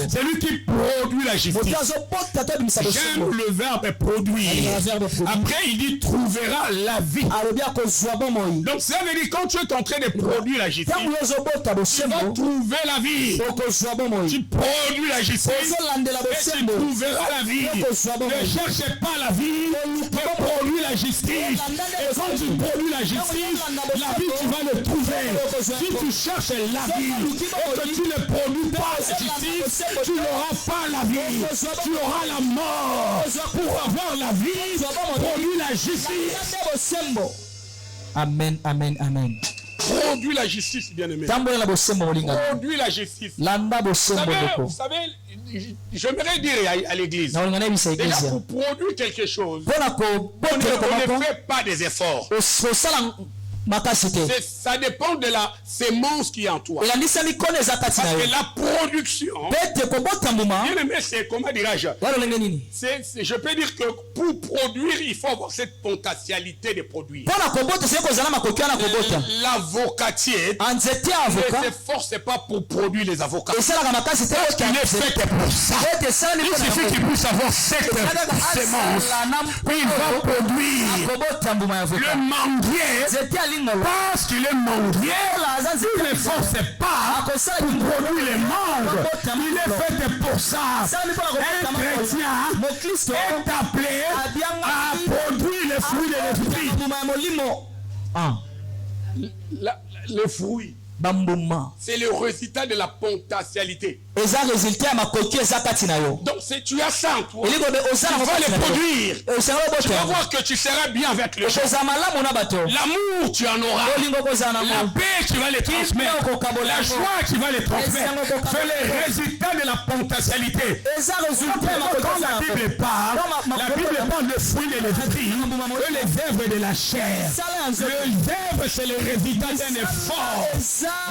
C'est lui qui produit la justice. J'aime le verbe produire. Après, il dit trouvera la vie. Donc ça veut dire quand tu es en train de produire la justice, tu vas trouver la vie. Tu produis la justice et tu trouveras la vie. Ne cherchez pas la vie, mais produis la justice. Et quand tu produis la justice, la vie tu vas le trouver. Si tu cherches la vie et que tu ne produis pas la justice, tu n'auras pas la vie. Tu auras la mort. Pour avoir la vie, produis la justice. Amen, amen, amen. Produis la justice, bien-aimé. Produis la justice. Vous savez, j'aimerais dire à l'église, déjà pour produire quelque chose, on ne fait pas des efforts. Ça dépend de la sémence qui est en toi. Parce que la production, c'est comment dirais-je, je peux dire que pour produire, il faut avoir cette potentialité de produire. L'avocatier ne s'efforce pas pour produire les avocats. Parce qu'il est fait pour ça. Il suffit qu'il puisse avoir cette sémence. Puis il va produire. Le manguier, parce qu'il est manguier, il ne force pas pour produire les mangues. Il est fait pour ça. Un chrétien est appelé à produire les fruits de l'esprit. Les fruits. bambuma c'est le résultat de la potentialité. eza résultat ya makoki eza kati na yo. Donc si tu as ça en toi, elingo be tu ozala vas les produire. Tu vas oboto voir que tu seras bien avec les gens. okoza malamu na bato L'amour, tu en auras. olingo kozala na La mo paix, tu vas les transmettre. La joie, tu vas les transmettre. C'est le résultat de la potentialité. eza résultat ya makoki Quand la eza Bible parle, la Bible parle de fruits de l'esprit, que les œuvres de la chair. Les œuvres, c'est le résultat d'un effort.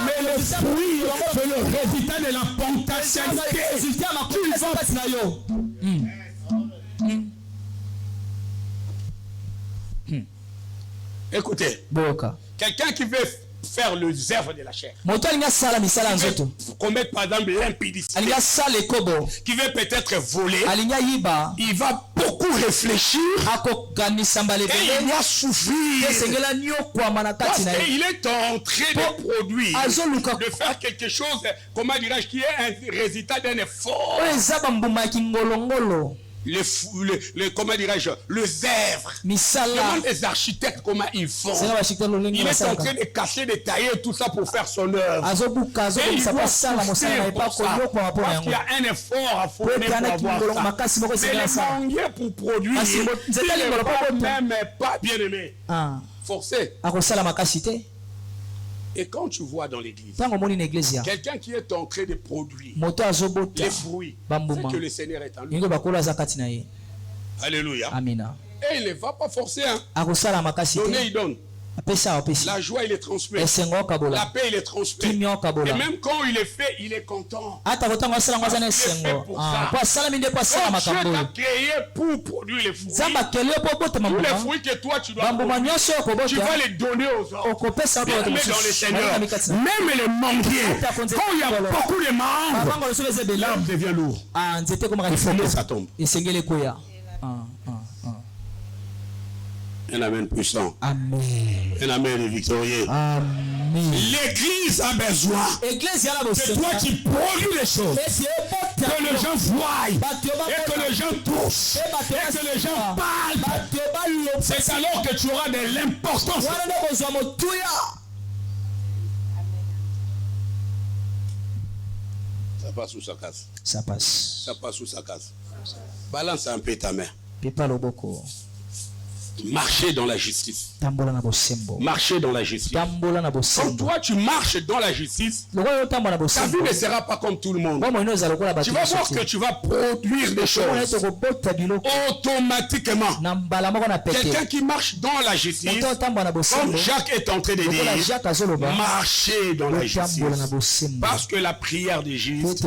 Mais le fruit, c'est le résultat de la potentialité. Écoutez, quelqu'un qui veut faire les œuvres de la chair, commettre par exemple l'impudicité, qui veut peut-être voler, il va beaucoup réfléchir et il va souffrir parce qu'il est en train de produire, de faire quelque chose, comment dirais-je, qui est un résultat d'un effort. Comment dirais-je, les œuvres. Demande les architectes comment ils font. Il est en train de cacher, de tailler tout ça pour faire son œuvre. Et il doit souffrir pour ça, parce qu'il y a un effort à fournir pour avoir ça. Mais les manguiers pour produire, il ne va même pas bien aimé. Forcé. Et quand tu vois dans l'église quelqu'un qui est en train de produire les fruits, c'est que le Seigneur est en lui. Alléluia. Et il ne va pas forcer. Donner, il donne. La joie, il est transmis. La paix, il est transmis. Et même quand il est fait, il est content. Dieu t'a créé pour produire les fruits. Tous les fruits que toi tu dois produire, tu vas les donner aux autres. Bien dans le Seigneur. Même les manguiers, quand il y a beaucoup de membres, l'arbre devient lourd. Il faut que ça tombe. Un amen puissant. Amen. Un amen victorieux. Amen. L'église a besoin de toi qui produis les choses. Que les gens voient. Et que les gens touchent. Et que les gens parlent. C'est alors que tu auras de l'importance. Ça passe ou ça casse? Ça passe. Ça passe ou ça casse? Balance un peu ta main. Marcher dans la justice. Marcher dans la justice. Quand toi tu marches dans la justice, ta vie ne sera pas comme tout le monde. Tu vas voir que tu vas produire des choses automatiquement. Quelqu'un qui marche dans la justice, comme Jacques est en train de dire, marcher dans la justice. Parce que la prière des justes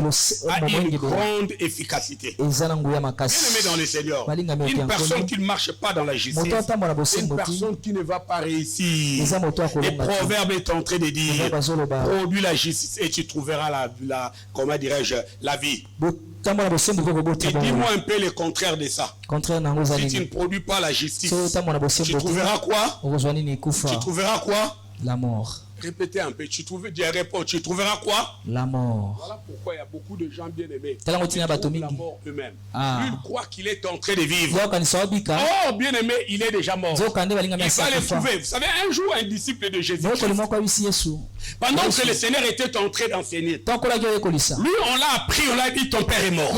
a une grande efficacité. Bien aimé dans le Seigneur, une personne qui ne marche pas dans la justice, une personne qui ne va pas réussir. Le proverbe est en train de dire, produis la justice et tu trouveras comment dirais-je, la vie. Et dis-moi un peu le contraire de ça. Si tu ne produis pas la justice, tu trouveras quoi? Tu trouveras quoi? La mort. Répétez un peu, tu trouveras quoi? La mort. Voilà pourquoi il y a beaucoup de gens bien aimés qui trouvent la mort eux-mêmes. Ils croient qu'il est en train de vivre. Oh, bien aimé, il est déjà mort. Il va les trouver. Vous savez, un jour, un disciple de Jésus, pendant que le Seigneur était en train d'enseigner, lui, on l'a appris, on l'a dit, ton père est mort.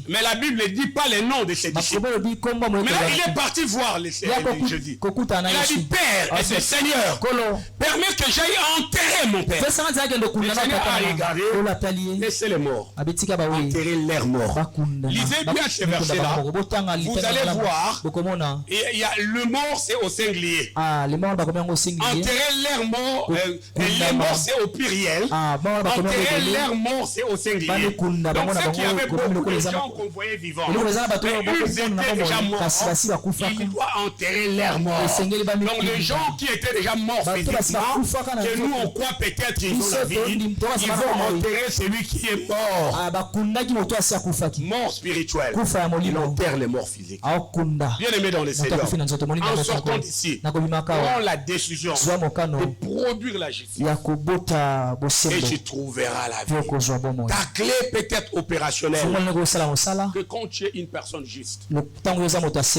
Mais la Bible ne dit pas les noms de ses disciples. Mais là, il est parti voir les Seigneurs de Jésus. Il a dit, Père, et c'est Seigneur, permets que j'aille enterrer mon père. Le Seigneur a regardé, laissez les morts, enterrer leurs morts. Lisez bien ces versets-là. Vous allez voir, il y a le mort, c'est au singulier. Enterrer leurs morts, les morts, c'est au pluriel. Enterrer leurs morts, c'est au singulier. Donc, ceux qui avaient beaucoup de gens qu'on voyait vivants, ils étaient déjà morts. Il doit enterrer leurs morts. Donc, les gens qui étaient déjà morts physiquement, que nous on croit peut-être qu'ils ont la vie, ils vont enterrer celui qui est mort. Mort spirituelle. Ils enterrent les morts physiques. Bien aimé dans le Seigneur, en sortant d'ici, prends la décision de produire la justice et tu trouveras la vie. Ta clé peut être opérationnelle que quand tu es une personne juste.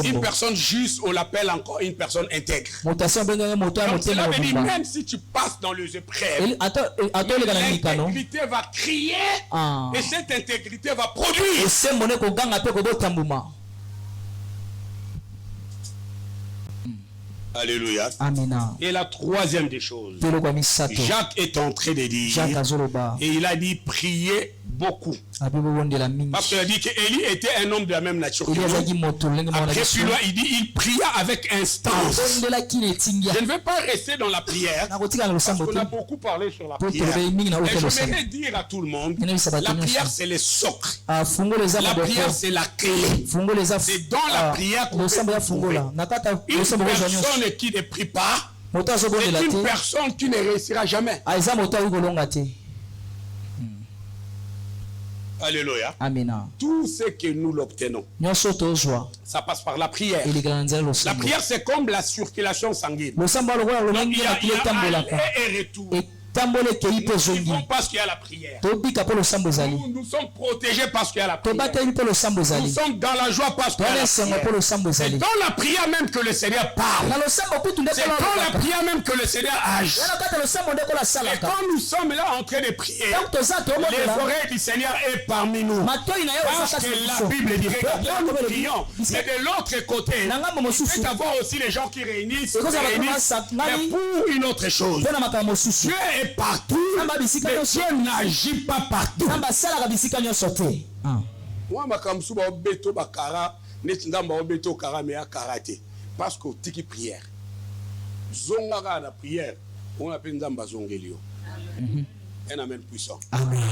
Une personne juste, on l'appelle encore une personne intègre. Donc cela veut dire même si si tu passes dans les épreuves, l'intégrité l'intégrité va crier et cette intégrité va produire. Alléluia. Amina. Et la troisième des choses, Jacques est en train de dire, et il a dit prier beaucoup. Parce qu'il a dit qu'Élie était un homme de la même nature que lui. Après, plus loin, il dit il pria avec instance. Je ne vais pas rester dans la prière, parce qu'on a beaucoup parlé sur la prière. Et je voudrais dire à tout le monde, la prière c'est le socle. La prière c'est la clé. C'est dans la prière qu'on peut trouver. Une personne qui ne prie pas, c'est une personne qui ne réussira jamais. Alléluia. Amina. Tout ce que nous l'obtenons, ça passe par la prière. La prière, c'est comme la circulation sanguine. Donc, il y a aller et retour. Nous vivons parce qu'il y a la prière. Nous sommes protégés parce qu'il y a la prière. Nous sommes dans la joie parce qu'il y a la prière. C'est dans la prière même que le Seigneur parle. C'est dans la prière même que le Seigneur agit. Et quand nous sommes là en train de prier, les oreilles du Seigneur est parmi nous. Parce que la Bible dirait que quand nous prions, mais de l'autre côté, il peut y avoir aussi les gens qui réunissent, mais pour une autre chose. Dieu est partout, mais Dieu n'agit pas partout. Moi, makamsu ba obeto bakara, netinda ba obeto kara me karate, parce que tiki prière. Zonga na prière, on appelle nzamba zongelio. Un amen puissant. Amen.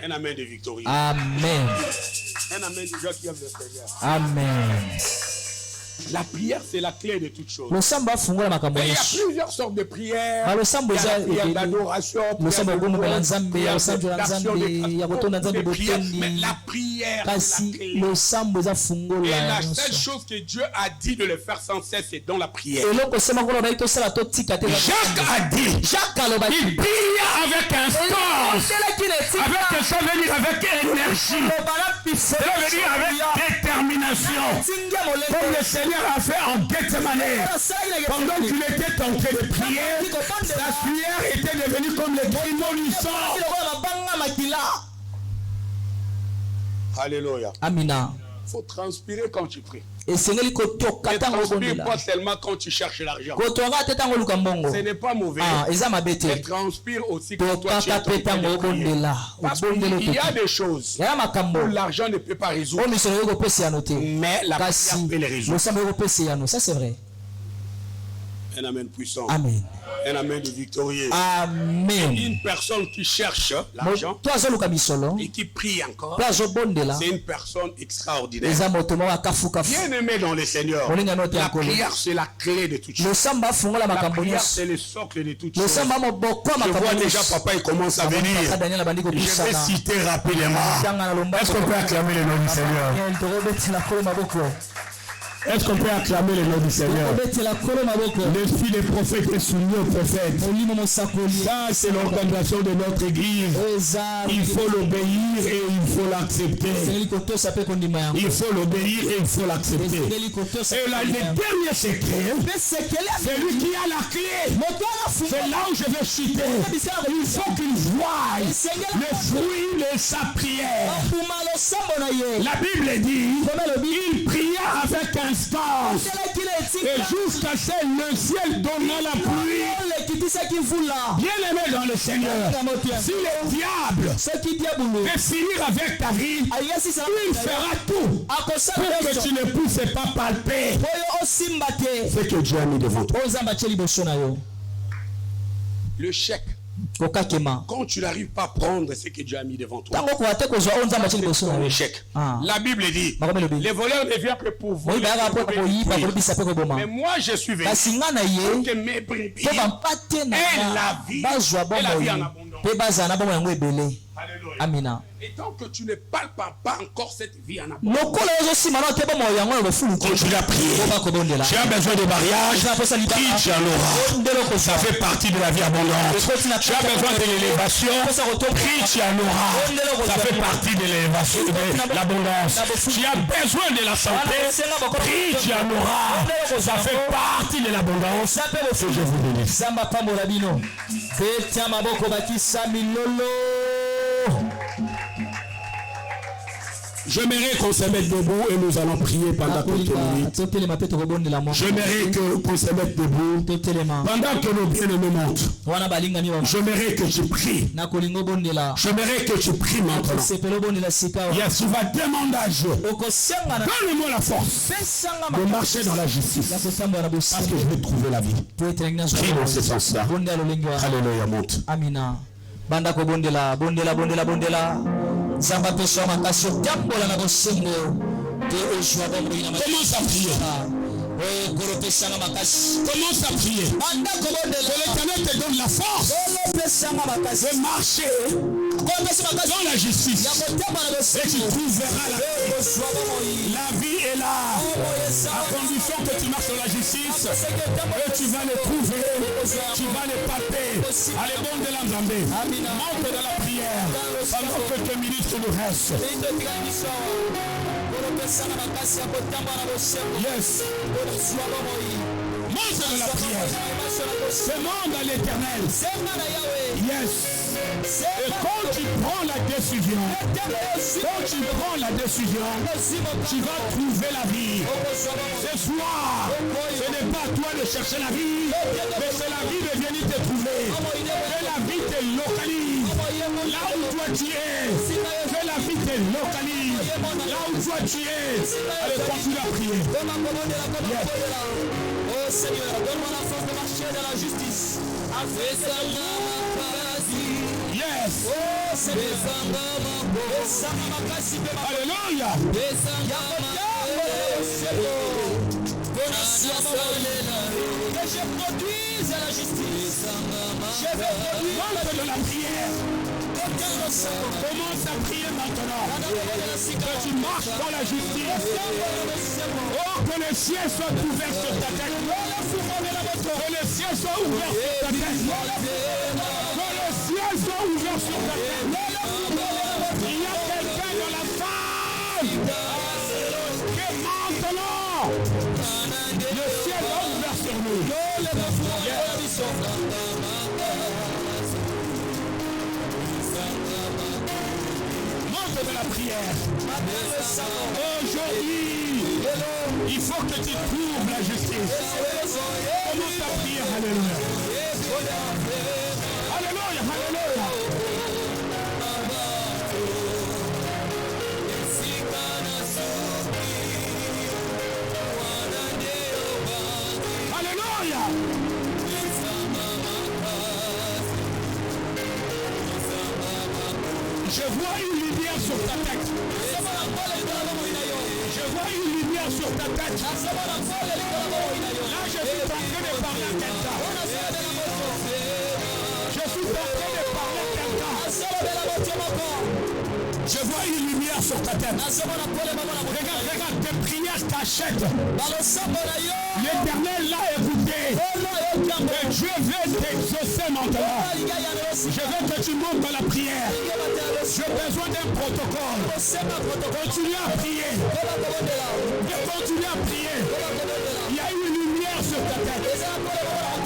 Un amen de victorieux. Amen. Un amen de gens qui aiment le Seigneur. Amen. La prière, c'est la clé de toutes choses. Il y a plusieurs sortes de prières. Il y a la prière d'adoration, mais la prière, c'est la clé. Et la seule chose que Dieu a dit de le faire sans cesse, c'est dans la prière. Jacques a dit, il prie avec instance, ça veut dire avec énergie, ça veut dire avec détermination, comme le Seigneur a fait en Gethsemane. Pendant qu'il était en train de prier, sa sueur était devenue comme le grumeau du sang. Alléluia. Amina. Il faut transpirer quand tu pries. Et transpire pas seulement quand tu cherches l'argent. Ce n'est pas mauvais. Mais transpire aussi quand toi tu es en train de prier. Parce qu'il y a des choses où l'argent ne peut pas résoudre. Mais la prière peut les résoudre. Ça c'est vrai. Un amen puissant. Amen. Un amen de victorieux. Amen. Une personne qui cherche l'argent et qui prie encore, c'est une personne extraordinaire. Bien aimé dans le Seigneur. La prière, c'est la clé de toutes choses. La prière, c'est le socle de toutes choses. Je vois déjà papa, il commence à venir. Je vais citer rapidement. Est-ce qu'on peut acclamer le nom du Seigneur? Est-ce qu'on peut acclamer le nom du Seigneur? Le fils des prophètes est soumis aux prophètes. Ça, c'est l'organisation de notre église. Il faut l'obéir et il faut l'accepter. Il faut l'obéir et il faut l'accepter. Et là, le dernier secret, c'est lui qui a la clé. C'est là où je vais citer. Il faut qu'il voie le fruit de sa prière. La Bible dit, il pria avec un instance. Et jusqu'à ce que le ciel donna la pluie. Bien aimé dans le Seigneur, si le diable veut finir avec ta vie, il fera tout pour que tu ne puisses pas palper ce que Dieu a mis devant toi. Le chèque, quand tu n'arrives pas à prendre ce que Dieu a mis devant toi, c'est un échec. La Bible dit, les voleurs ne viennent que pour voler. Mais moi je suis venu pour que mes brebis aient la vie en abondance. Alléluia. Amina. Et tant que tu ne parles pas encore cette vie en abondance, Continue à prier. Tu as besoin de mariage, prie, tu en auras. Ça fait partie de la vie abondante. Tu as besoin de l'élévation, prie, tu en auras. Ça fait partie de l'élévation, de l'abondance. Tu as besoin de la santé, prie, tu en auras. Ça fait partie de l'abondance. Que je vous bénisse. J'aimerais qu'on se mette debout et nous allons prier pendant quelques minutes. J'aimerais qu'on se mette debout pendant que nos bien-aimés montent. J'aimerais que tu pries. J'aimerais que tu pries maintenant. Yes, tu vas demander à Dieu. Donne-moi la force de marcher dans la justice. Parce que je vais trouver la vie. Prie dans ce sens-là. Alléluia, monte. Amina. Banda ko bondela. Zamba peso makasi tambola na bosembo te ojwa bombo ina makasi. Commence à prier. Commence à prier. Que l'Éternel te donne la force de marcher dans la justice. Et tu trouveras la vie. La vie est là. À condition que tu marches dans la justice, et tu vas les trouver. Tu vas les palper. Allez, bon de l'Anzambé. Monte dans la prière. Pendant quelques minutes qui nous restent. Yes. Monte de la prière. Demande à l'Éternel. Yes. Et quand tu prends la décision, tu vas trouver la vie. Ce soir, ce n'est pas à toi de chercher la vie, mais c'est la vie de venir te trouver. Que la vie te localise. Là où toi tu es, que la vie te localise. Là où toi tu es. Allez, continue à prier. Yes. Oh Seigneur, donne-moi la force de marcher dans la justice. Yes. Oh Seigneur. Alléluia. Que je produise la justice. Je veux produire de la prière. Commence à prier maintenant. Que tu marches dans la justice. Oh, que le ciel soit ouvert sur ta tête. Que le ciel soit ouvert sur ta tête. Que le ciel soit ouvert sur ta tête. Il y a quelqu'un dans la salle. Que maintenant, le ciel est ouvert sur nous. Monte de la prière. Aujourd'hui, il faut que tu trouves la justice. Commence à prier. Alléluia. Alléluia. Alléluia. Alléluia. Je vois une lumière sur ta tête. Je vois une lumière sur ta tête. Là, je suis en train de parler à quelqu'un. Je suis en train de parler à quelqu'un. Je vois une lumière sur ta tête. Regarde, tes prières t'achètent. L'Éternel l'a écouté. Et Dieu veut t'exaucer maintenant. Je veux que tu montes dans la prière. J'ai besoin d'un protocole. Continue à prier. Continue à prier. Il y a une lumière sur ta tête.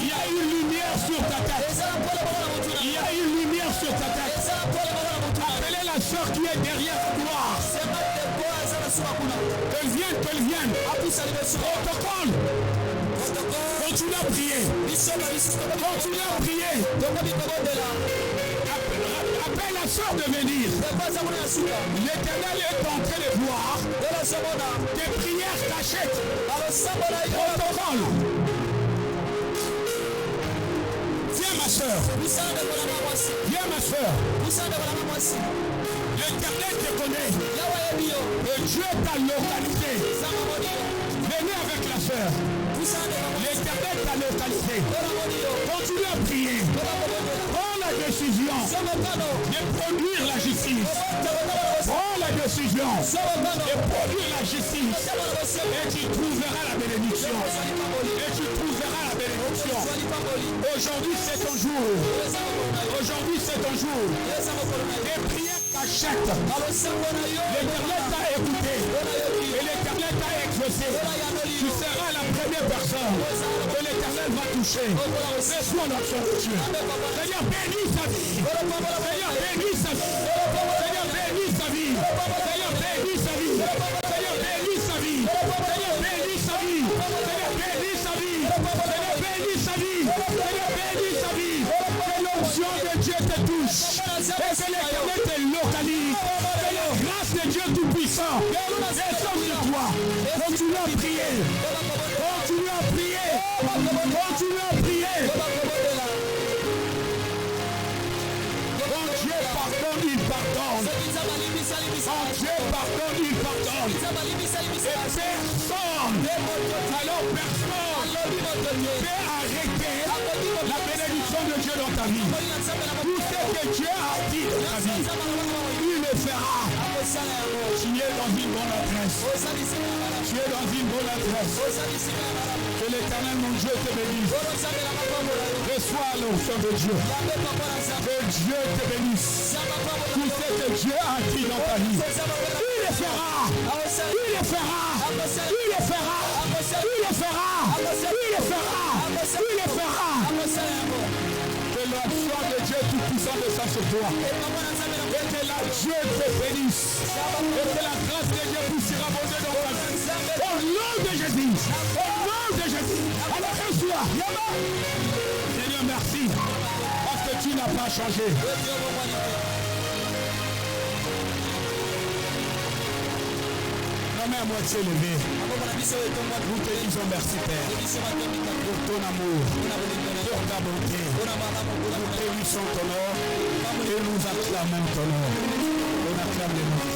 Il y a une lumière sur ta tête. Il y a une lumière sur ta tête. Appelez la soeur qui est derrière toi. Qu'elle vienne. Protocole. Continue à prier. Continue à prier. Appelle la soeur de venir. L'Éternel est en train de voir. Tes prières t'achètent. Protocole. Viens ma soeur. Viens ma soeur. L'Éternel te connaît. Et Dieu t'a localisé. Venez avec la soeur. L'Éternel t'a localisé. Continue à prier. Prends la décision de produire la justice. Prends la décision de produire la justice. Et tu trouveras la bénédiction. Et tu trouveras la bénédiction. Aujourd'hui, c'est ton jour. Aujourd'hui, c'est ton jour. Les prières cachettes. L'Éternel t'a écouté. Et l'Éternel t'a exaucé. Tu seras la première personne que l'Éternel va toucher. Reçois l'action de Dieu. Seigneur, bénis sa vie. Seigneur, bénis sa vie. Seigneur, bénis sa vie. Seigneur, bénis sa vie. Seigneur, bénis sa vie. Seigneur, bénis sa vie. Seigneur, bénis sa vie. Seigneur, bénis sa vie. Seigneur, bénis sa vie. Que l'onction de Dieu te touche. Et que l'Éternel te localise. Que la grâce de Dieu Tout-Puissant descende sur toi. Continue à prier. Continue à prier. Continue à prier. Quand Dieu pardonne, il pardonne. Quand Dieu pardonne, il pardonne. Et personne, alors personne peut arrêter la bénédiction de Dieu dans ta vie. Tout ce que Dieu a dit dans ta vie, il le fera. Tu es dans une bonne adresse. Tu es dans une bonne adresse. Que l'Éternel, mon Dieu, te bénisse. Reçois l'onction de Dieu. Que Dieu te bénisse. Tout ce que Dieu a dit dans ta vie, il le fera. Il le fera. Il le fera. Il le fera. Il le fera. Il le fera. Que l'onction de Dieu Tout-Puissant descende sur toi. Et que la Dieu te bénisse. Et que la grâce de Dieu puisse s'abonder dans ta vie. Au nom de Jésus. Au nom de Jésus. Alors reçois. Seigneur, merci. Parce que tu n'as pas changé. La main à moitié levée. Nous te disons merci, Père, pour ton amour, pour ta bonté. Nous bénissons ton nom et nous acclamons ton nom. On acclame le nom.